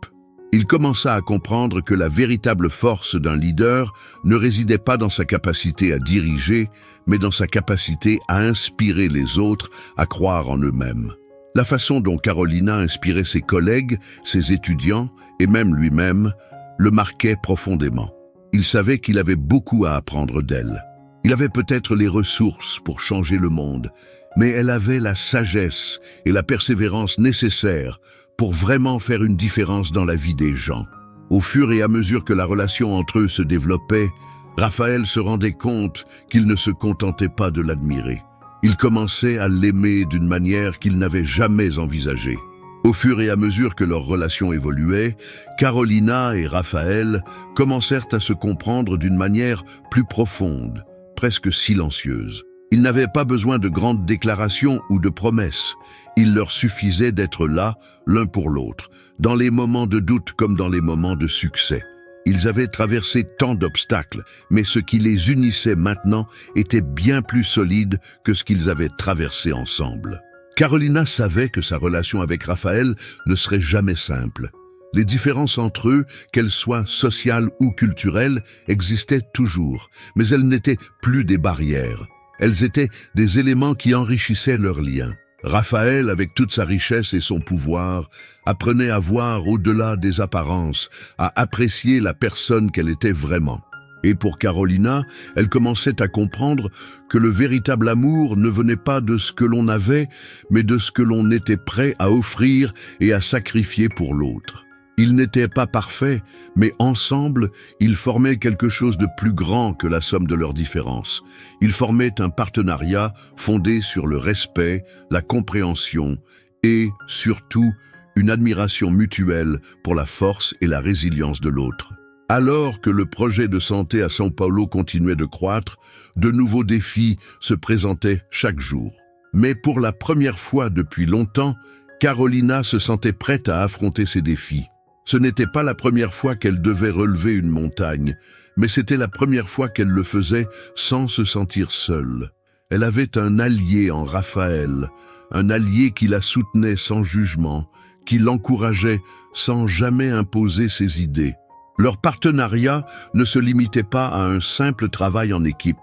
S1: Il commença à comprendre que la véritable force d'un leader ne résidait pas dans sa capacité à diriger, mais dans sa capacité à inspirer les autres à croire en eux-mêmes. La façon dont Carolina inspirait ses collègues, ses étudiants et même lui-même le marquait profondément. Il savait qu'il avait beaucoup à apprendre d'elle. Il avait peut-être les ressources pour changer le monde, mais elle avait la sagesse et la persévérance nécessaires pour vraiment faire une différence dans la vie des gens. Au fur et à mesure que la relation entre eux se développait, Raphaël se rendait compte qu'il ne se contentait pas de l'admirer. Il commençait à l'aimer d'une manière qu'il n'avait jamais envisagée. Au fur et à mesure que leur relation évoluait, Carolina et Raphaël commencèrent à se comprendre d'une manière plus profonde, presque silencieuse. Ils n'avaient pas besoin de grandes déclarations ou de promesses. Il leur suffisait d'être là, l'un pour l'autre, dans les moments de doute comme dans les moments de succès. Ils avaient traversé tant d'obstacles, mais ce qui les unissait maintenant était bien plus solide que ce qu'ils avaient traversé ensemble. Carolina savait que sa relation avec Raphaël ne serait jamais simple. Les différences entre eux, qu'elles soient sociales ou culturelles, existaient toujours, mais elles n'étaient plus des barrières. Elles étaient des éléments qui enrichissaient leurs liens. Raphaël, avec toute sa richesse et son pouvoir, apprenait à voir au-delà des apparences, à apprécier la personne qu'elle était vraiment. Et pour Carolina, elle commençait à comprendre que le véritable amour ne venait pas de ce que l'on avait, mais de ce que l'on était prêt à offrir et à sacrifier pour l'autre. Ils n'étaient pas parfaits, mais ensemble, ils formaient quelque chose de plus grand que la somme de leurs différences. Ils formaient un partenariat fondé sur le respect, la compréhension et, surtout, une admiration mutuelle pour la force et la résilience de l'autre. Alors que le projet de santé à São Paulo continuait de croître, de nouveaux défis se présentaient chaque jour. Mais pour la première fois depuis longtemps, Carolina se sentait prête à affronter ces défis. Ce n'était pas la première fois qu'elle devait relever une montagne, Mais c'était la première fois qu'elle le faisait sans se sentir seule. Elle avait un allié en Raphaël, un allié qui la soutenait sans jugement, qui l'encourageait sans jamais imposer ses idées. Leur partenariat ne se limitait pas à un simple travail en équipe.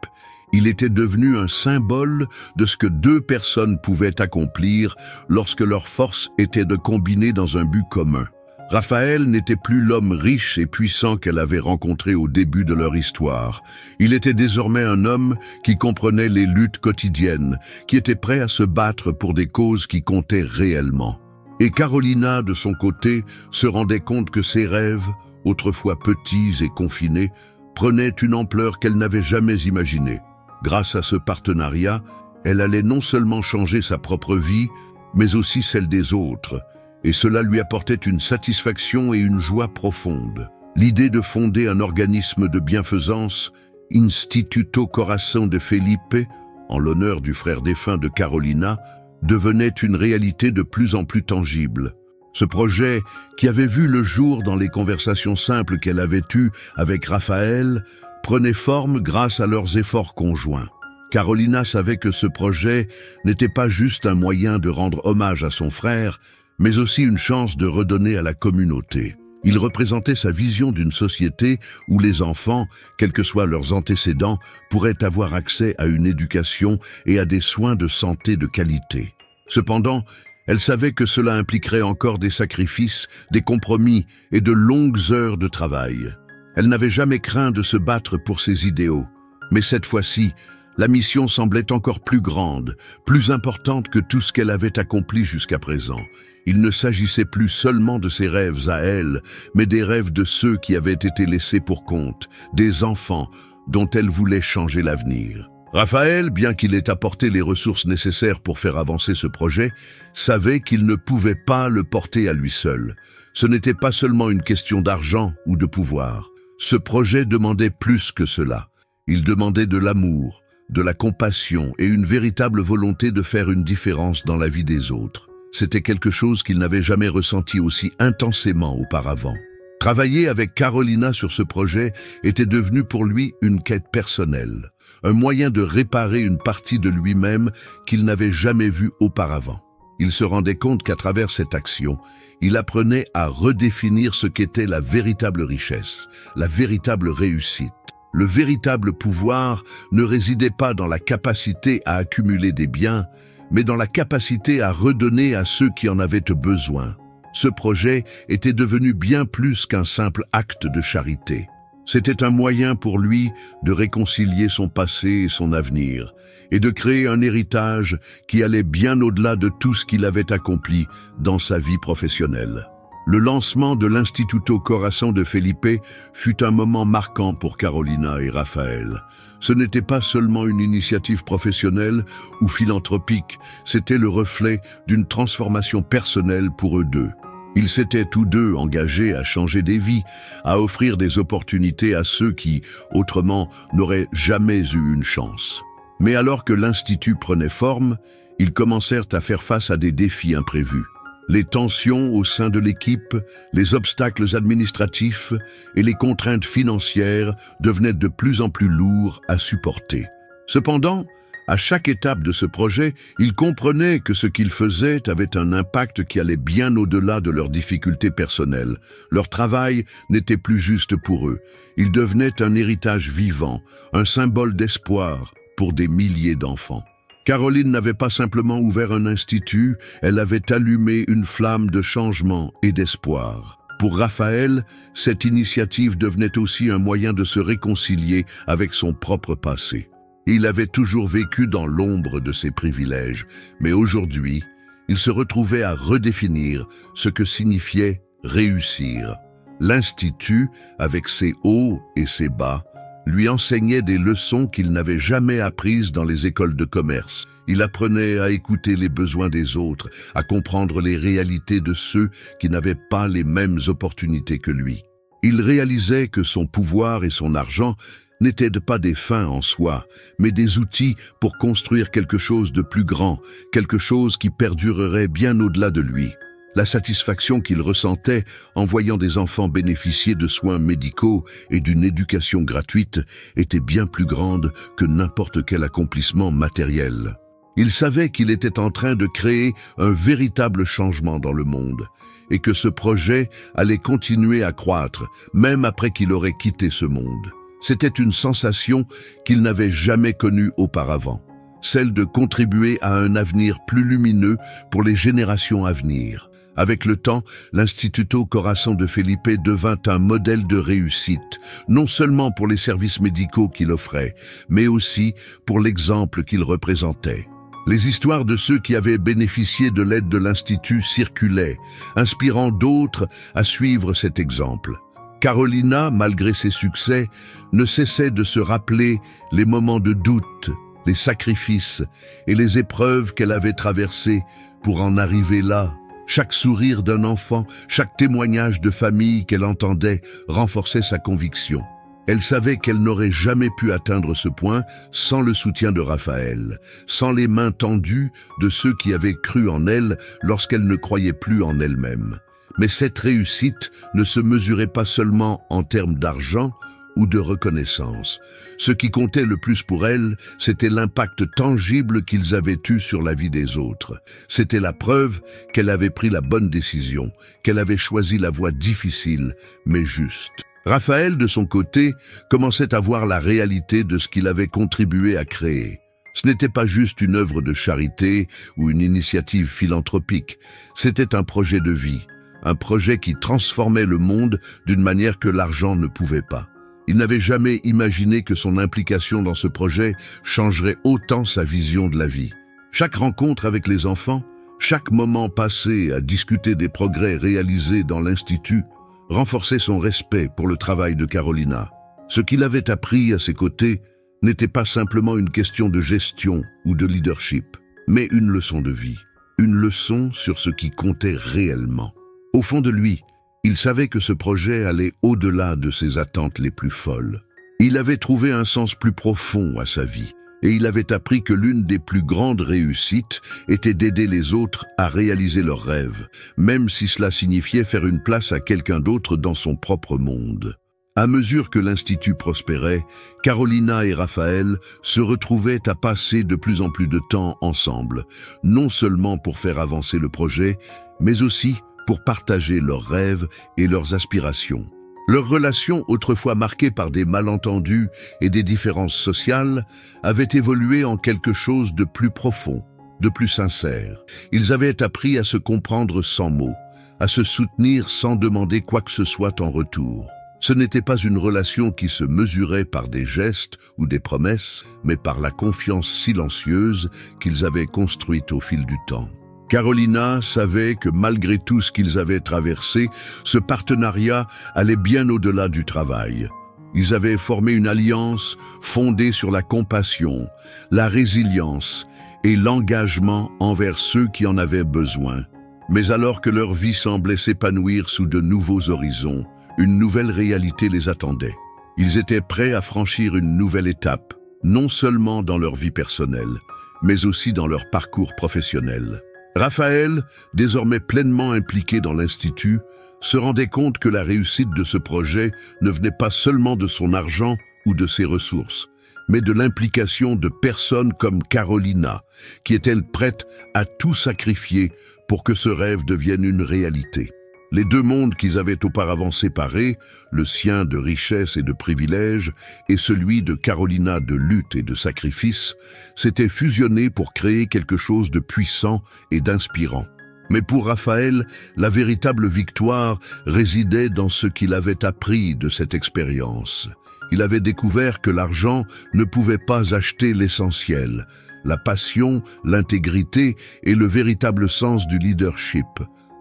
S1: Il était devenu un symbole de ce que deux personnes pouvaient accomplir lorsque leur force était de combiner dans un but commun. Raphaël n'était plus l'homme riche et puissant qu'elle avait rencontré au début de leur histoire. Il était désormais un homme qui comprenait les luttes quotidiennes, qui était prêt à se battre pour des causes qui comptaient réellement. Et Carolina, de son côté, se rendait compte que ses rêves, autrefois petits et confinés, prenaient une ampleur qu'elle n'avait jamais imaginée. Grâce à ce partenariat, elle allait non seulement changer sa propre vie, mais aussi celle des autres, et cela lui apportait une satisfaction et une joie profonde. L'idée de fonder un organisme de bienfaisance, Instituto Coração de Felipe, en l'honneur du frère défunt de Carolina, devenait une réalité de plus en plus tangible. Ce projet, qui avait vu le jour dans les conversations simples qu'elle avait eues avec Raphaël, prenait forme grâce à leurs efforts conjoints. Carolina savait que ce projet n'était pas juste un moyen de rendre hommage à son frère, mais aussi une chance de redonner à la communauté. Il représentait sa vision d'une société où les enfants, quels que soient leurs antécédents, pourraient avoir accès à une éducation et à des soins de santé de qualité. Cependant, elle savait que cela impliquerait encore des sacrifices, des compromis et de longues heures de travail. Elle n'avait jamais craint de se battre pour ses idéaux. Mais cette fois-ci, la mission semblait encore plus grande, plus importante que tout ce qu'elle avait accompli jusqu'à présent. Il ne s'agissait plus seulement de ses rêves à elle, mais des rêves de ceux qui avaient été laissés pour compte, des enfants dont elle voulait changer l'avenir. Raphaël, bien qu'il ait apporté les ressources nécessaires pour faire avancer ce projet, savait qu'il ne pouvait pas le porter à lui seul. Ce n'était pas seulement une question d'argent ou de pouvoir. Ce projet demandait plus que cela. Il demandait de l'amour, de la compassion et une véritable volonté de faire une différence dans la vie des autres. C'était quelque chose qu'il n'avait jamais ressenti aussi intensément auparavant. Travailler avec Carolina sur ce projet était devenu pour lui une quête personnelle, un moyen de réparer une partie de lui-même qu'il n'avait jamais vue auparavant. Il se rendait compte qu'à travers cette action, il apprenait à redéfinir ce qu'était la véritable richesse, la véritable réussite. Le véritable pouvoir ne résidait pas dans la capacité à accumuler des biens, mais dans la capacité à redonner à ceux qui en avaient besoin. Ce projet était devenu bien plus qu'un simple acte de charité. C'était un moyen pour lui de réconcilier son passé et son avenir, et de créer un héritage qui allait bien au-delà de tout ce qu'il avait accompli dans sa vie professionnelle. Le lancement de l'Instituto Coração de Felipe fut un moment marquant pour Carolina et Raphaël. Ce n'était pas seulement une initiative professionnelle ou philanthropique, c'était le reflet d'une transformation personnelle pour eux deux. Ils s'étaient tous deux engagés à changer des vies, à offrir des opportunités à ceux qui, autrement, n'auraient jamais eu une chance. Mais alors que l'Institut prenait forme, ils commencèrent à faire face à des défis imprévus. Les tensions au sein de l'équipe, les obstacles administratifs et les contraintes financières devenaient de plus en plus lourds à supporter. Cependant, à chaque étape de ce projet, ils comprenaient que ce qu'ils faisaient avait un impact qui allait bien au-delà de leurs difficultés personnelles. Leur travail n'était plus juste pour eux. Il devenait un héritage vivant, un symbole d'espoir pour des milliers d'enfants. Caroline n'avait pas simplement ouvert un institut, elle avait allumé une flamme de changement et d'espoir. Pour Raphaël, cette initiative devenait aussi un moyen de se réconcilier avec son propre passé. Il avait toujours vécu dans l'ombre de ses privilèges, mais aujourd'hui, il se retrouvait à redéfinir ce que signifiait réussir. L'Institut, avec ses hauts et ses bas, lui enseignait des leçons qu'il n'avait jamais apprises dans les écoles de commerce. Il apprenait à écouter les besoins des autres, à comprendre les réalités de ceux qui n'avaient pas les mêmes opportunités que lui. Il réalisait que son pouvoir et son argent n'étaient pas des fins en soi, mais des outils pour construire quelque chose de plus grand, quelque chose qui perdurerait bien au-delà de lui. La satisfaction qu'il ressentait en voyant des enfants bénéficier de soins médicaux et d'une éducation gratuite était bien plus grande que n'importe quel accomplissement matériel. Il savait qu'il était en train de créer un véritable changement dans le monde et que ce projet allait continuer à croître, même après qu'il aurait quitté ce monde. C'était une sensation qu'il n'avait jamais connue auparavant, celle de contribuer à un avenir plus lumineux pour les générations à venir. Avec le temps, l'Instituto Coração de Felipe devint un modèle de réussite, non seulement pour les services médicaux qu'il offrait, mais aussi pour l'exemple qu'il représentait. Les histoires de ceux qui avaient bénéficié de l'aide de l'Institut circulaient, inspirant d'autres à suivre cet exemple. Carolina, malgré ses succès, ne cessait de se rappeler les moments de doute, les sacrifices et les épreuves qu'elle avait traversées pour en arriver là. Chaque sourire d'un enfant, chaque témoignage de famille qu'elle entendait renforçait sa conviction. Elle savait qu'elle n'aurait jamais pu atteindre ce point sans le soutien de Raphaël, sans les mains tendues de ceux qui avaient cru en elle lorsqu'elle ne croyait plus en elle-même. Mais cette réussite ne se mesurait pas seulement en termes d'argent ou de reconnaissance. Ce qui comptait le plus pour elle, c'était l'impact tangible qu'ils avaient eu sur la vie des autres. C'était la preuve qu'elle avait pris la bonne décision, qu'elle avait choisi la voie difficile, mais juste. Raphaël, de son côté, commençait à voir la réalité de ce qu'il avait contribué à créer. Ce n'était pas juste une œuvre de charité ou une initiative philanthropique, c'était un projet de vie, un projet qui transformait le monde d'une manière que l'argent ne pouvait pas. Il n'avait jamais imaginé que son implication dans ce projet changerait autant sa vision de la vie. Chaque rencontre avec les enfants, chaque moment passé à discuter des progrès réalisés dans l'Institut, renforçait son respect pour le travail de Carolina. Ce qu'il avait appris à ses côtés n'était pas simplement une question de gestion ou de leadership, mais une leçon de vie, une leçon sur ce qui comptait réellement. Au fond de lui, il savait que ce projet allait au-delà de ses attentes les plus folles. Il avait trouvé un sens plus profond à sa vie, et il avait appris que l'une des plus grandes réussites était d'aider les autres à réaliser leurs rêves, même si cela signifiait faire une place à quelqu'un d'autre dans son propre monde. À mesure que l'Institut prospérait, Carolina et Raphaël se retrouvaient à passer de plus en plus de temps ensemble, non seulement pour faire avancer le projet, mais aussi pour partager leurs rêves et leurs aspirations. Leur relation, autrefois marquée par des malentendus et des différences sociales, avait évolué en quelque chose de plus profond, de plus sincère. Ils avaient appris à se comprendre sans mots, à se soutenir sans demander quoi que ce soit en retour. Ce n'était pas une relation qui se mesurait par des gestes ou des promesses, mais par la confiance silencieuse qu'ils avaient construite au fil du temps. Carolina savait que malgré tout ce qu'ils avaient traversé, ce partenariat allait bien au-delà du travail. Ils avaient formé une alliance fondée sur la compassion, la résilience et l'engagement envers ceux qui en avaient besoin. Mais alors que leur vie semblait s'épanouir sous de nouveaux horizons, une nouvelle réalité les attendait. Ils étaient prêts à franchir une nouvelle étape, non seulement dans leur vie personnelle, mais aussi dans leur parcours professionnel. Raphaël, désormais pleinement impliqué dans l'Institut, se rendait compte que la réussite de ce projet ne venait pas seulement de son argent ou de ses ressources, mais de l'implication de personnes comme Carolina, qui est-elle prête à tout sacrifier pour que ce rêve devienne une réalité. Les deux mondes qu'ils avaient auparavant séparés, le sien de richesse et de privilèges et celui de Carolina de lutte et de sacrifice, s'étaient fusionnés pour créer quelque chose de puissant et d'inspirant. Mais pour Raphaël, la véritable victoire résidait dans ce qu'il avait appris de cette expérience. Il avait découvert que l'argent ne pouvait pas acheter l'essentiel, la passion, l'intégrité et le véritable sens du leadership.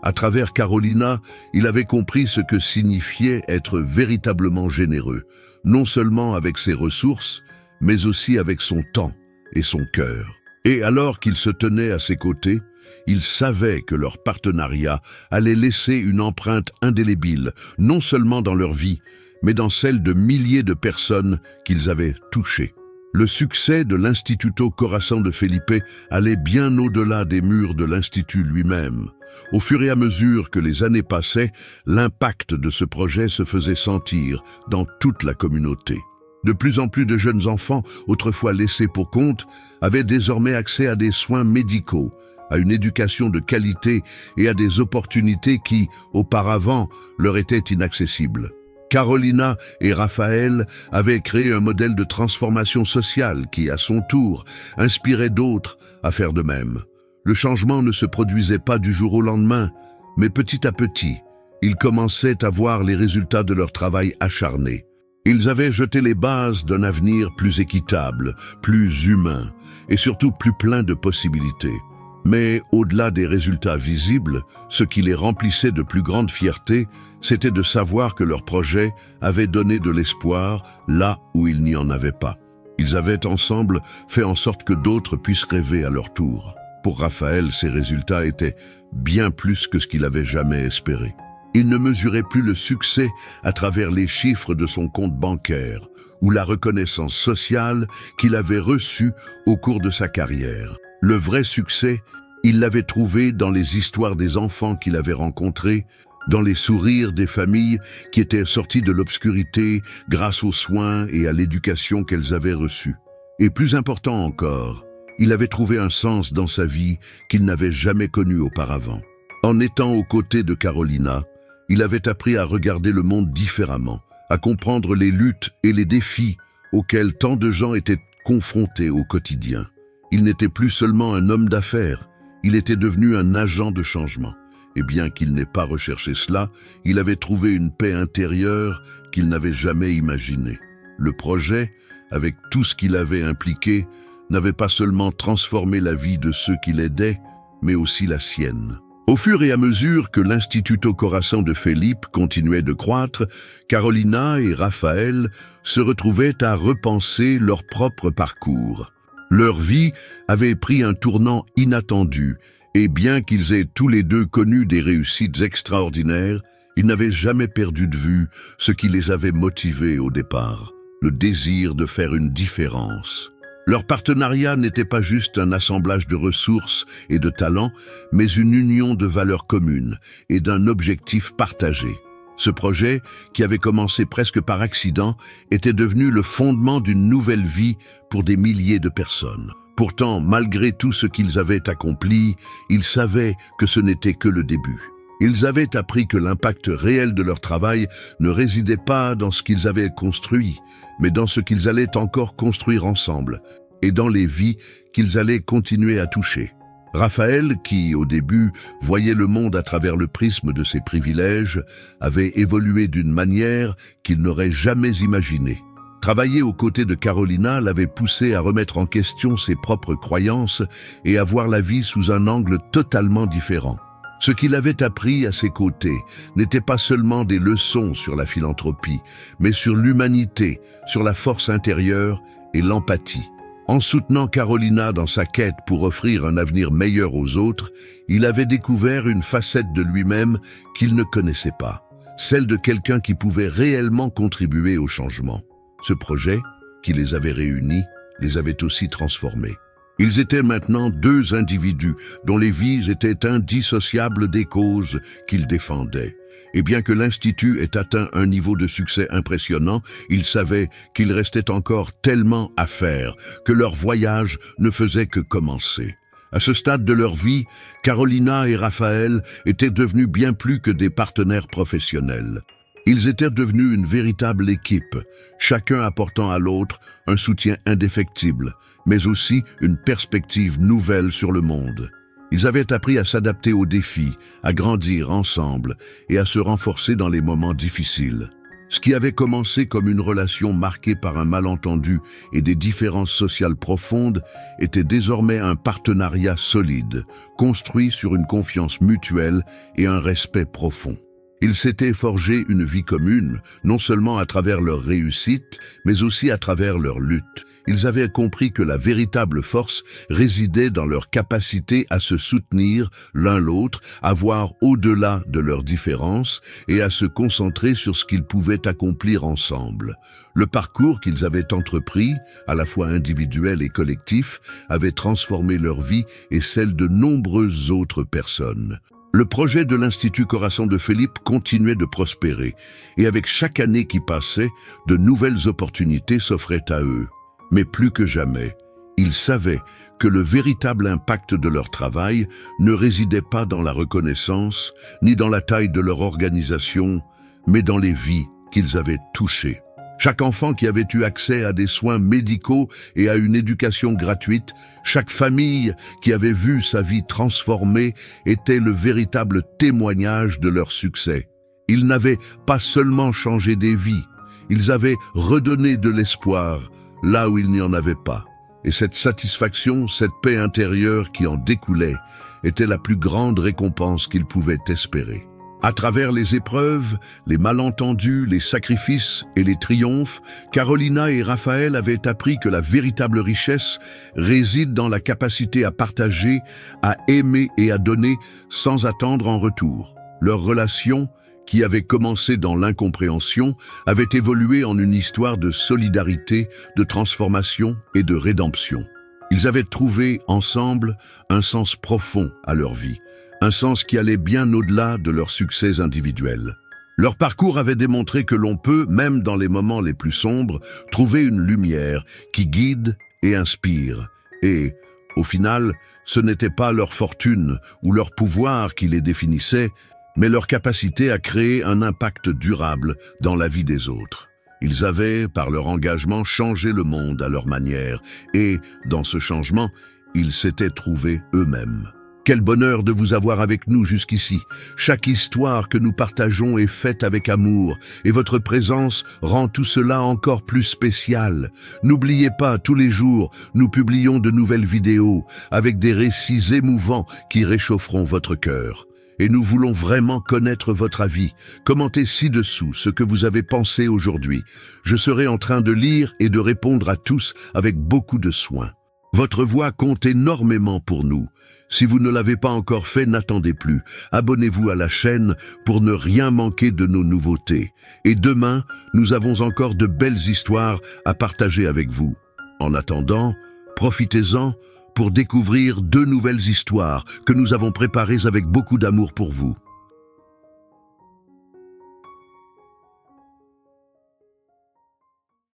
S1: À travers Carolina, il avait compris ce que signifiait être véritablement généreux, non seulement avec ses ressources, mais aussi avec son temps et son cœur. Et alors qu'il se tenait à ses côtés, il savait que leur partenariat allait laisser une empreinte indélébile, non seulement dans leur vie, mais dans celle de milliers de personnes qu'ils avaient touchées. Le succès de l'Instituto Corazon de Felipe allait bien au-delà des murs de l'Institut lui-même. Au fur et à mesure que les années passaient, l'impact de ce projet se faisait sentir dans toute la communauté. De plus en plus de jeunes enfants, autrefois laissés pour compte, avaient désormais accès à des soins médicaux, à une éducation de qualité et à des opportunités qui, auparavant, leur étaient inaccessibles. Carolina et Raphaël avaient créé un modèle de transformation sociale qui, à son tour, inspirait d'autres à faire de même. Le changement ne se produisait pas du jour au lendemain, mais petit à petit, ils commençaient à voir les résultats de leur travail acharné. Ils avaient jeté les bases d'un avenir plus équitable, plus humain et surtout plus plein de possibilités. Mais au-delà des résultats visibles, ce qui les remplissait de plus grande fierté, c'était de savoir que leur projet avait donné de l'espoir là où il n'y en avait pas. Ils avaient ensemble fait en sorte que d'autres puissent rêver à leur tour. Pour Raphaël, ces résultats étaient bien plus que ce qu'il avait jamais espéré. Il ne mesurait plus le succès à travers les chiffres de son compte bancaire ou la reconnaissance sociale qu'il avait reçue au cours de sa carrière. Le vrai succès, il l'avait trouvé dans les histoires des enfants qu'il avait rencontrés, dans les sourires des familles qui étaient sorties de l'obscurité grâce aux soins et à l'éducation qu'elles avaient reçus. Et plus important encore, il avait trouvé un sens dans sa vie qu'il n'avait jamais connu auparavant. En étant aux côtés de Carolina, il avait appris à regarder le monde différemment, à comprendre les luttes et les défis auxquels tant de gens étaient confrontés au quotidien. Il n'était plus seulement un homme d'affaires, il était devenu un agent de changement. Et bien qu'il n'ait pas recherché cela, il avait trouvé une paix intérieure qu'il n'avait jamais imaginée. Le projet, avec tout ce qu'il avait impliqué, n'avait pas seulement transformé la vie de ceux qui l'aidaient, mais aussi la sienne. Au fur et à mesure que l'Instituto Corazon de Felipe continuait de croître, Carolina et Raphaël se retrouvaient à repenser leur propre parcours. Leur vie avait pris un tournant inattendu, et bien qu'ils aient tous les deux connu des réussites extraordinaires, ils n'avaient jamais perdu de vue ce qui les avait motivés au départ, le désir de faire une différence. Leur partenariat n'était pas juste un assemblage de ressources et de talents, mais une union de valeurs communes et d'un objectif partagé. Ce projet, qui avait commencé presque par accident, était devenu le fondement d'une nouvelle vie pour des milliers de personnes. Pourtant, malgré tout ce qu'ils avaient accompli, ils savaient que ce n'était que le début. Ils avaient appris que l'impact réel de leur travail ne résidait pas dans ce qu'ils avaient construit, mais dans ce qu'ils allaient encore construire ensemble, et dans les vies qu'ils allaient continuer à toucher. Raphaël, qui, au début, voyait le monde à travers le prisme de ses privilèges, avait évolué d'une manière qu'il n'aurait jamais imaginée. Travailler aux côtés de Carolina l'avait poussé à remettre en question ses propres croyances et à voir la vie sous un angle totalement différent. Ce qu'il avait appris à ses côtés n'était pas seulement des leçons sur la philanthropie, mais sur l'humanité, sur la force intérieure et l'empathie. En soutenant Carolina dans sa quête pour offrir un avenir meilleur aux autres, il avait découvert une facette de lui-même qu'il ne connaissait pas, celle de quelqu'un qui pouvait réellement contribuer au changement. Ce projet, qui les avait réunis, les avait aussi transformés. Ils étaient maintenant deux individus dont les vies étaient indissociables des causes qu'ils défendaient. Et bien que l'Institut ait atteint un niveau de succès impressionnant, ils savaient qu'il restait encore tellement à faire que leur voyage ne faisait que commencer. À ce stade de leur vie, Carolina et Raphaël étaient devenus bien plus que des partenaires professionnels. Ils étaient devenus une véritable équipe, chacun apportant à l'autre un soutien indéfectible, mais aussi une perspective nouvelle sur le monde. Ils avaient appris à s'adapter aux défis, à grandir ensemble et à se renforcer dans les moments difficiles. Ce qui avait commencé comme une relation marquée par un malentendu et des différences sociales profondes était désormais un partenariat solide, construit sur une confiance mutuelle et un respect profond. Ils s'étaient forgé une vie commune, non seulement à travers leur réussite, mais aussi à travers leur lutte. Ils avaient compris que la véritable force résidait dans leur capacité à se soutenir l'un l'autre, à voir au-delà de leurs différences et à se concentrer sur ce qu'ils pouvaient accomplir ensemble. Le parcours qu'ils avaient entrepris, à la fois individuel et collectif, avait transformé leur vie et celle de nombreuses autres personnes. Le projet de l'Institut Corazon de Felipe continuait de prospérer, et avec chaque année qui passait, de nouvelles opportunités s'offraient à eux. Mais plus que jamais, ils savaient que le véritable impact de leur travail ne résidait pas dans la reconnaissance, ni dans la taille de leur organisation, mais dans les vies qu'ils avaient touchées. Chaque enfant qui avait eu accès à des soins médicaux et à une éducation gratuite, chaque famille qui avait vu sa vie transformée était le véritable témoignage de leur succès. Ils n'avaient pas seulement changé des vies, ils avaient redonné de l'espoir là où il n'y en avait pas. Et cette satisfaction, cette paix intérieure qui en découlait, était la plus grande récompense qu'ils pouvaient espérer. À travers les épreuves, les malentendus, les sacrifices et les triomphes, Carolina et Raphaël avaient appris que la véritable richesse réside dans la capacité à partager, à aimer et à donner sans attendre en retour. Leur relation, qui avait commencé dans l'incompréhension, avait évolué en une histoire de solidarité, de transformation et de rédemption. Ils avaient trouvé ensemble un sens profond à leur vie, un sens qui allait bien au-delà de leurs succès individuels. Leur parcours avait démontré que l'on peut, même dans les moments les plus sombres, trouver une lumière qui guide et inspire. Et, au final, ce n'était pas leur fortune ou leur pouvoir qui les définissait, mais leur capacité à créer un impact durable dans la vie des autres. Ils avaient, par leur engagement, changé le monde à leur manière, et, dans ce changement, ils s'étaient trouvés eux-mêmes. Quel bonheur de vous avoir avec nous jusqu'ici. Chaque histoire que nous partageons est faite avec amour, et votre présence rend tout cela encore plus spécial. N'oubliez pas, tous les jours, nous publions de nouvelles vidéos, avec des récits émouvants qui réchaufferont votre cœur. Et nous voulons vraiment connaître votre avis. Commentez ci-dessous ce que vous avez pensé aujourd'hui. Je serai en train de lire et de répondre à tous avec beaucoup de soin. Votre voix compte énormément pour nous. Si vous ne l'avez pas encore fait, n'attendez plus. Abonnez-vous à la chaîne pour ne rien manquer de nos nouveautés. Et demain, nous avons encore de belles histoires à partager avec vous. En attendant, profitez-en pour découvrir 2 nouvelles histoires que nous avons préparées avec beaucoup d'amour pour vous.